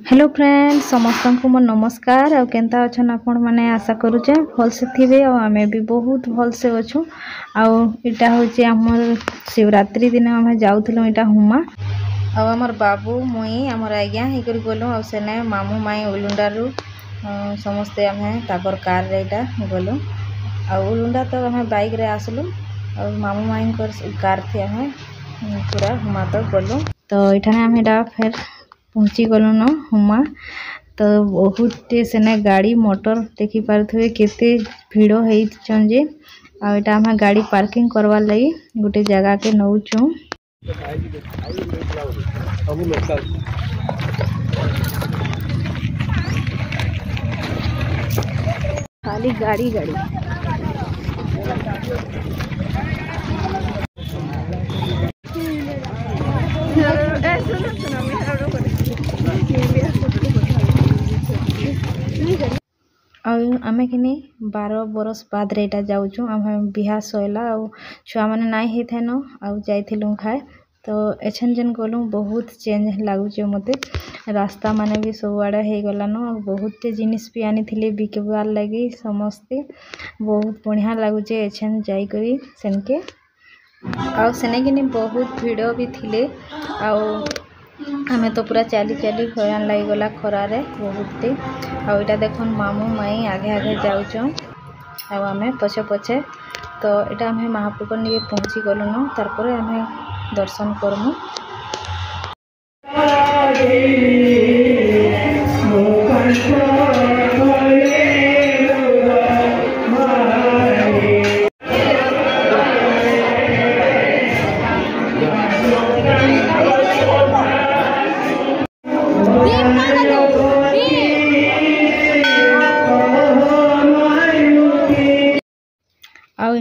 Hello friends समस्त को मोर नमस्कार आ केनता अछन आपण माने आशा करूचे भल से थिबे आ हमें भी बहुत भल से अछु आ इटा होचे हमर शिवरात्रि दिन हमें जाउथलो इटा हुमा आ हमर बाबू मुई हमर आज्ञा हे कर गलो आ सेने मामू माई उलुंडारू समस्त हमें ताकर कार रे इटा गलो आ उलुंडा तो हमें बाइक रे आसलु आ मामू माई कार थे हमें पूरा हुमा तक गलो तो इठाने हमें डा फिर पहुँची गलु न हुमा तो बहुत सेने गाड़ी मोटर देखी पारे केते भिड़ होइछन जे आ एटा हम गाड़ी पार्किंग करवा लई गोटे जगह के नौचू खाली गाड़ी गाड़ी आमे कि 12 बरस बाद रे जाऊँ आम बिहा सैला छुआ मैंने नाई होते न आइलु खाए तो एछन जेन गलु बहुत चेंज लगुचे मते रास्ता माने भी सब आड़े हो गलान बहुत जिनिस भी आनी थिले बिकबार लगी समस्ते बहुत बढ़िया लगुचे एछन जाइकरी सेनके सेने कि बहुत भिड़ भी थिले हमें तो पूरा चली चली हरान लगी गला खरारे बहुत आईटा देखन मामू माई आगे आगे जाऊँ आमे पछे पछे तो यहाँ आम महाप्रभु निके पहुँची गलु न तार आम दर्शन करमु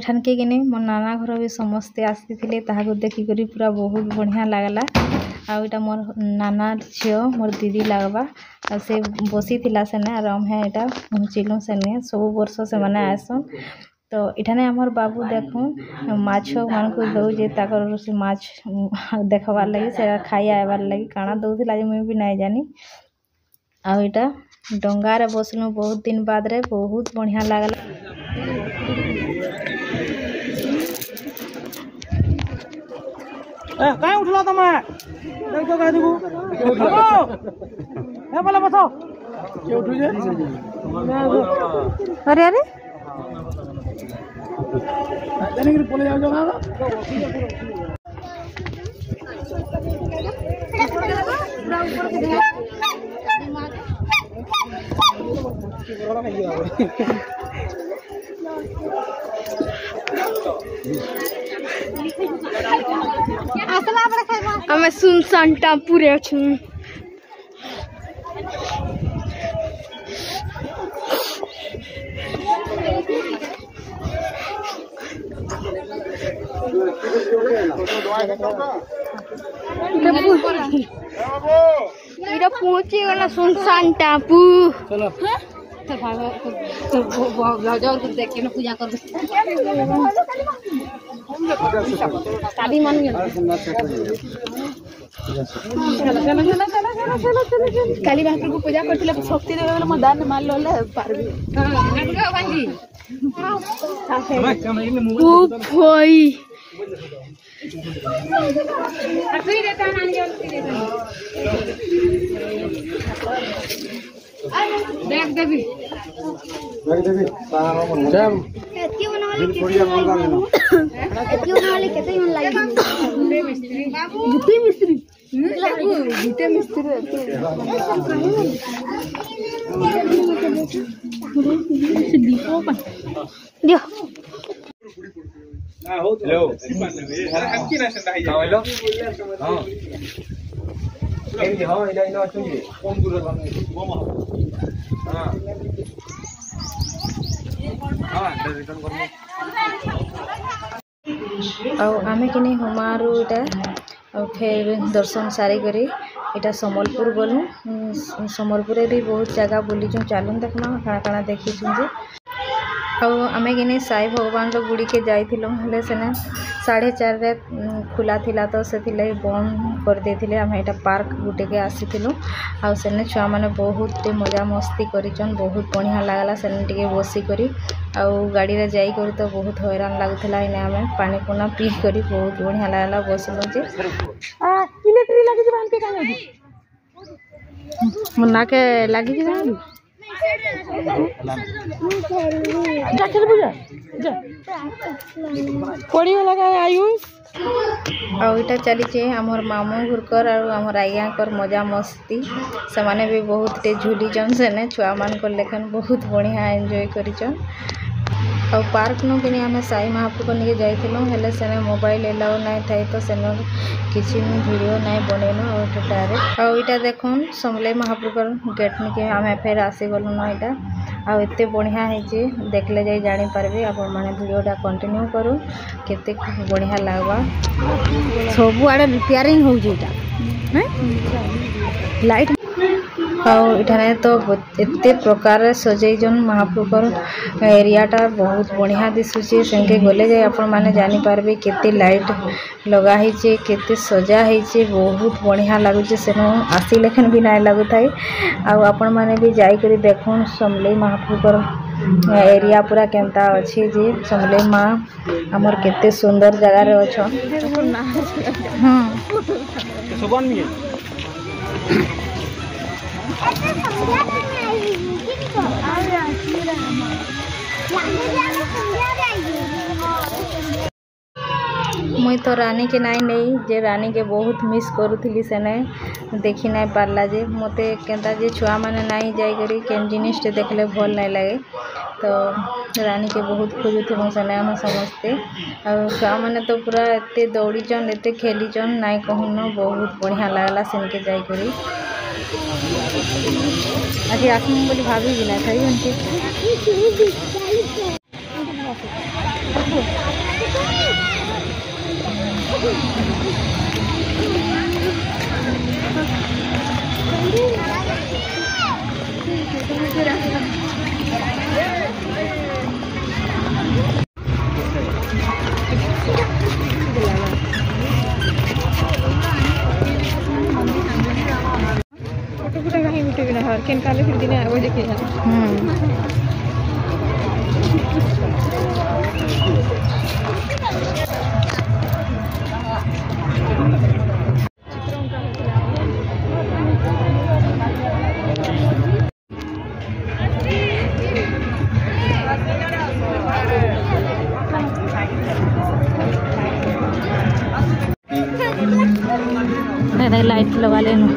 आठान के गने मो नाना घर भी समस्ते आसी देखिक पूरा बहुत बढ़िया लगला आटा मोर नाना झील मोर दीदी लगवा से बसी थिला सेने आराम है यहाँ पहुँचलु सेने सब वर्ष से मैंने आसन तो इठाने आमर बाबू देखूँ माछ मान को दौजे ताकर से माछ देखबार लगी से खाई आबार लगी काना दौला मुझे भी नहीं जानी आटा डंगार बसलु बहुत दिन बाद रे बहुत बढ़िया लगला कहीं उठला तमे देखो कह दिबू ए बोला बताओ के उठू जे अरे अरे जाने के बोले जाओ ना हमें सुनसान टापुरे अच्छे पहुंची गला सुनसान टापू चलो देख के पूजा कर शादी मान काली महाप्रभु पूजा करथिले शक्ति देवे वाला मदान मान लो पारबी ओ भाई देख देवी जम एती बनावले केते मन लागी गुटे मिस्त्री गुटे मिस्त्री से दीपो पा दियो हेलो अरे हमकी ना संदा है हेलो हां एम हां इला चुंगी कौन दूर वो हां आमे कि हुमारू इटा फिर दर्शन सारी करी इटा सम्बलपुर गलु सम्बलपुर भी बहुत जगह बुलीचु चलून देखना काଣା काଣା देखी आमे कि साई भगवान गुड़ी के जाइलु हेले सेने 4:30 खुला थिला तो से बंद कर देथिले। आमे एटा पार्क गुटे के आसीथिलु आ सेने छुआ माने बहुत मजा मस्ती करिचन। बहुत बढ़िया लागला सेने टिके बसी करी आ गाड़ी रे जाई करी तो बहुत हैरान लागुथला। इने आमे पानी पुना पी करी बहुत बढ़िया लागला बसलु जे इलेक्ट्रिक लागी जे के काहे मुन्ना के लागी कि जानु जाकर बुझा जा पड़ी लगा आयुष आ इटा चली आमर मामू घुरकर और आमर आइया कर मजा मस्ती से माने भी बहुत टे झुलीचन सेने छुआ मान कर लेखन बहुत बढ़िया एंजॉय करिचन। और पार्क नु कि आम साई महाप्रभु निके जाइलु हेले सेने मोबाइल एलाउ नाई थाई तो सेने किसी वीडियो नाई बनैनु और डायरेक्ट और इटा देखुन समले महाप्रभु गेट निके आम फेर आसी गलु न इटा आ एते बढ़िया है जे देखले जाई जानि पारबे। आपण माने वीडियोटा कंटिन्यू करू केते बढ़िया लागबा। सब आड़े रिपेयरिंग हो जेटा लाइट और इठाने तो एते प्रकार सजैजन महाप्रभुर एरियाटा बहुत बढ़िया दिशुचे। संगे गले जाए आपण माने जानि पारबे केते लाइट लगा हिचे केते सजा हिचे बहुत बढ़िया लागुचे। सेनो आसी लेखन भी नाय लागुथाय आ आपण माने भी जाई करी देखुन समले महाप्रभुर एरिया पूरा केनता अछि जे समले माँ हमर केते सुंदर जगह रे अछन। हां सुबन में मुई तो रानी के नाई नहीं जे रानी के बहुत मिस करूथली सेने देखी नाई पारला जे मते केंता जे छुआ माने नाई जाई करी केन जिनिस देखले भल नाई लागे तो रानी के बहुत खोजुथु सेने हम समझते और छुआ माने तो पूरा एते दौड़ीचन एते खेलीचन नाई कहून बहुत बढ़िया लागला सेन के जाई करी। आज आसमु बोली भाभी भी ना थाई उनके केन काले फिर दिन आगो देखे लाइट लगा लेना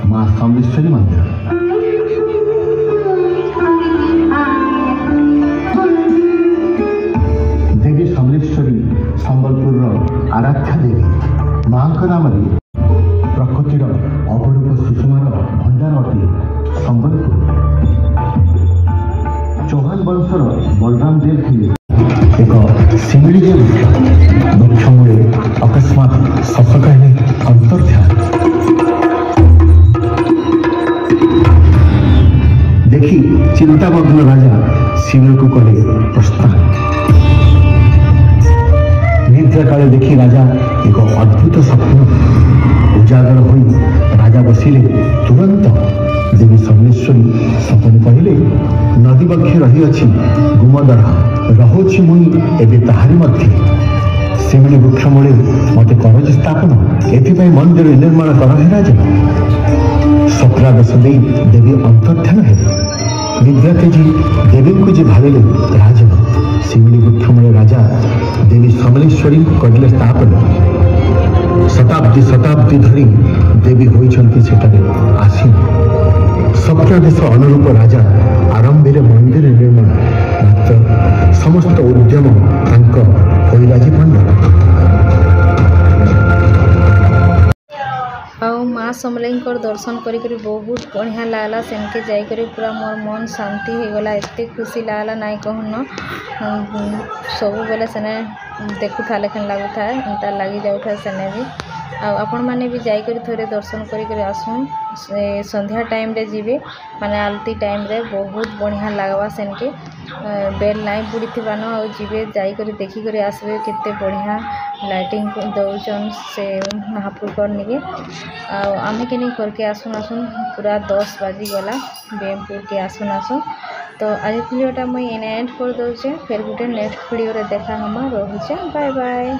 माँ समलेश्वरी मंदिर देवी समलेश्वरी संबलपुर आराध्या देवी माँ नाम प्रकृतिर अपरूप सुषमार भंडार अटे संबलपुर। चौहान वंशर बलराम देव थे एक सिंगड़ी वृक्ष मूले अकस्मात शशकाहिनी अंतर्ध्यान देखी चिंतामग्न राजा शिविर को कले प्रस्थान। निद्रा काले देखी राजा एक अद्भुत स्वप्न उजागर होई राजा बसिले तुरंत देवी समलेश्वरी सपने कहले नदी बक्षे रही अछि गुमदरा रहुछि मुई एबे ताहारी मध्ये सिमिली वृक्ष मूले मते करज स्थापन एथिपाई मंदिर निर्माण कर हे राजा। स्वप्नादेश दे देवी अंतर्ध्यान हेले निद्रा तेजी देवी को जे भाले राजा सिमिली वृक्ष मूले राजा देवी समलेश्वरी करले स्थापन। शताब्दी शताब्दी धरी देवी होइछन्ति सेटारे आसीन। स्वप्नादेश अनुरूप राजा आरंभे मंदिर निर्माण मात्र समस्त उद्यम तांक होइलाजी पंड। और माँ समलेईकर दर्शन करी बहुत बढ़िया लागला। सेनके जाकर पूरा मोर मन शांति हो गला एते खुशी लागला नाई कहून सब बेले सेने देखुथा लेकिन लगुथा एंता लगी जाऊथा सेने भी। आपण मैंने भी जाकर थोड़े दर्शन कर आसुन संध्या टाइम रे जीवे माने आलती टाइम रे बहुत बढ़िया लगवा सेनके बेल नाई बुड़ी थी न जीवे जाकर देखिक आसबे केते बढ़िया लाइटिंग दौन से महाप्रभु निके आमे के नहीं करके आसुन आसुन पूरा 10 बाजी गला बेमपुर के आसुन आसुन। तो आज वीडियोटा मुझे एंड कर दौचे फिर गोटे नेक्स्ट वीडियो रे देखा हम रोचे बाय बाय।